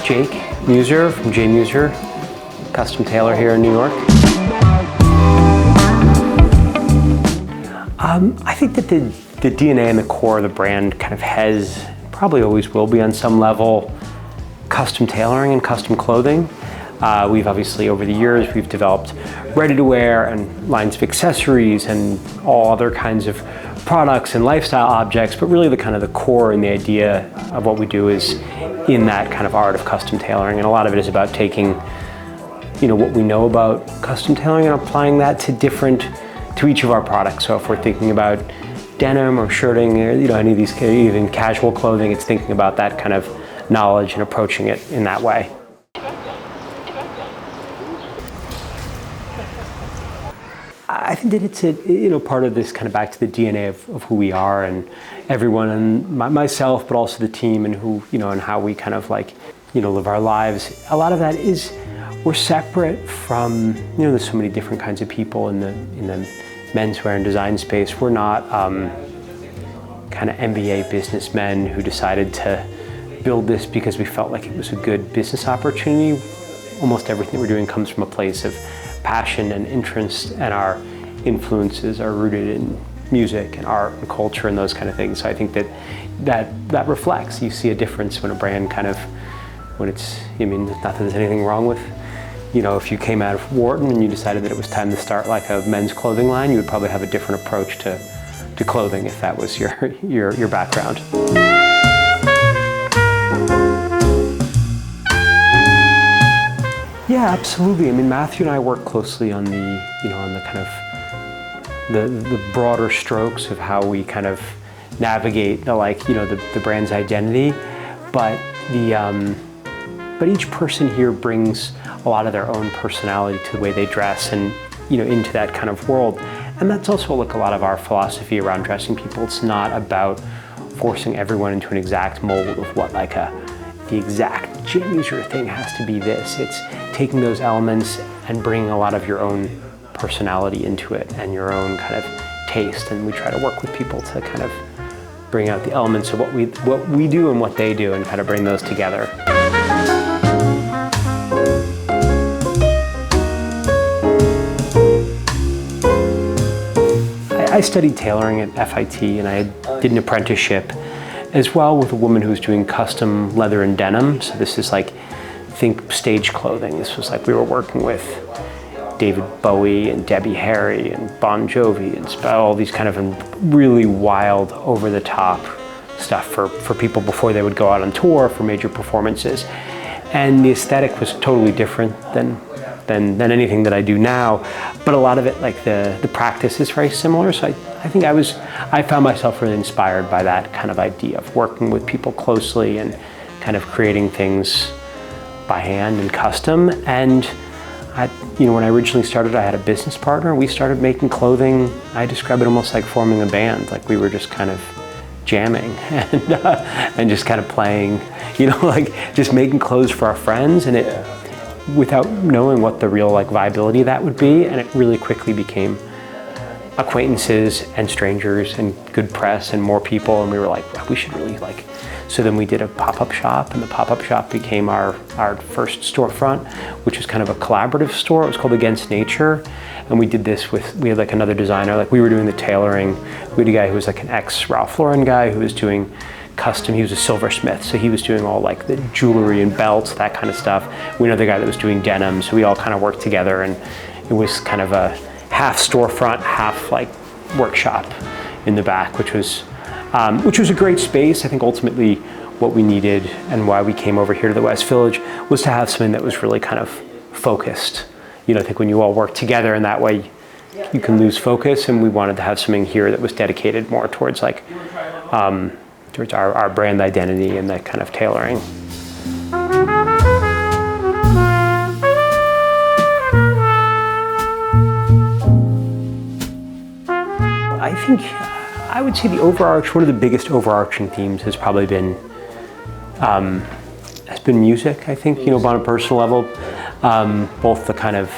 J.Mueser from J.Mueser, custom tailor here in New York. I think that the DNA and the core of the brand kind of has, probably always will be on some level, custom tailoring and custom clothing. We've obviously, over the years, we've developed ready-to-wear and lines of accessories and all other kinds of products and lifestyle objects, but really the kind of the core and the idea of what we do is in that kind of art of custom tailoring. And a lot of it is about taking, what we know about custom tailoring and applying that to each of our products. So if we're thinking about denim or shirting or, any of these, even casual clothing, it's thinking about that kind of knowledge and approaching it in that way. I think that it's part of this kind of back to the DNA of who we are and everyone and myself, but also the team and who, and how we kind of live our lives. A lot of that is we're separate from, there's so many different kinds of people in the menswear and design space. We're not kind of MBA businessmen who decided to build this because we felt like it was a good business opportunity. Almost everything we're doing comes from a place of passion and interest, and our influences are rooted in music and art and culture and those kind of things. So I think that reflects. You see a difference when a brand when it's, not that there's anything wrong with, if you came out of Wharton and you decided that it was time to start like a men's clothing line, you would probably have a different approach to clothing if that was your background. Yeah, absolutely. Matthew and I work closely on the kind of the broader strokes of how we kind of navigate the brand's identity, but each person here brings a lot of their own personality to the way they dress and into that kind of world. And that's also a lot of our philosophy around dressing people. It's not about forcing everyone into an exact mold of what the exact J.Mueser thing has to be this. It's taking those elements and bringing a lot of your own personality into it and your own kind of taste. And we try to work with people to kind of bring out the elements of what we do and what they do and kind of bring those together. I studied tailoring at FIT and I did an apprenticeship as well with a woman who was doing custom leather and denim. So this is think stage clothing. This was we were working with David Bowie and Debbie Harry and Bon Jovi and all these kind of really wild, over-the-top stuff for people before they would go out on tour for major performances. And the aesthetic was totally different than anything that I do now, but a lot of it, the practice is very similar. So I think I found myself really inspired by that kind of idea of working with people closely and kind of creating things by hand and custom. And when I originally started, I had a business partner. We started making clothing. I describe it almost like forming a band. We were just kind of jamming and just kind of playing, just making clothes for our friends, and it without knowing what the real viability of that would be. And it really quickly became acquaintances and strangers and good press and more people. And we were we should really so then we did a pop-up shop, and the pop-up shop became our first storefront, which was kind of a collaborative store. It was called Against Nature. And we did this we had another designer, we were doing the tailoring. We had a guy who was an ex-Ralph Lauren guy who was doing custom. He was a silversmith, so he was doing all the jewelry and belts, that kind of stuff. We know the guy that was doing denim, so we all kind of worked together, and it was kind of a half storefront, half workshop in the back, which was a great space. I think ultimately what we needed and why we came over here to the West Village was to have something that was really kind of focused. I think when you all work together in that way, you can lose focus, and we wanted to have something here that was dedicated more towards towards our brand identity and that kind of tailoring. I think I would say one of the biggest overarching themes has probably been music. I think on a personal level, both the kind of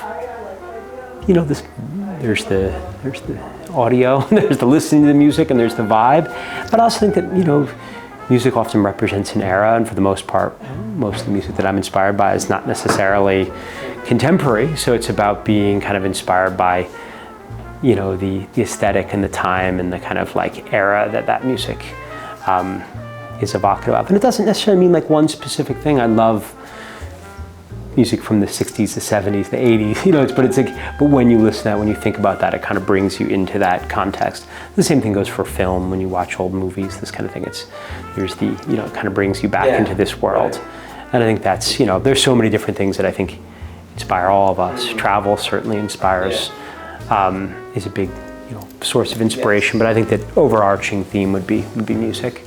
there's the audio, there's the listening to the music, and there's the vibe. But I also think that music often represents an era, and for the most part, most of the music that I'm inspired by is not necessarily contemporary. So it's about being kind of inspired by, the aesthetic and the time and the kind of like era that music is evocative of. And it doesn't necessarily mean like one specific thing. I love music from the 60s, the 70s, the 80s, but when you listen to that, when you think about that, it kind of brings you into that context. The same thing goes for film. When you watch old movies, this kind of thing, it kind of brings you back into this world. Right. And I think that's, there's so many different things that I think inspire all of us. Travel certainly inspires, is a big, source of inspiration, but I think that overarching theme would be music.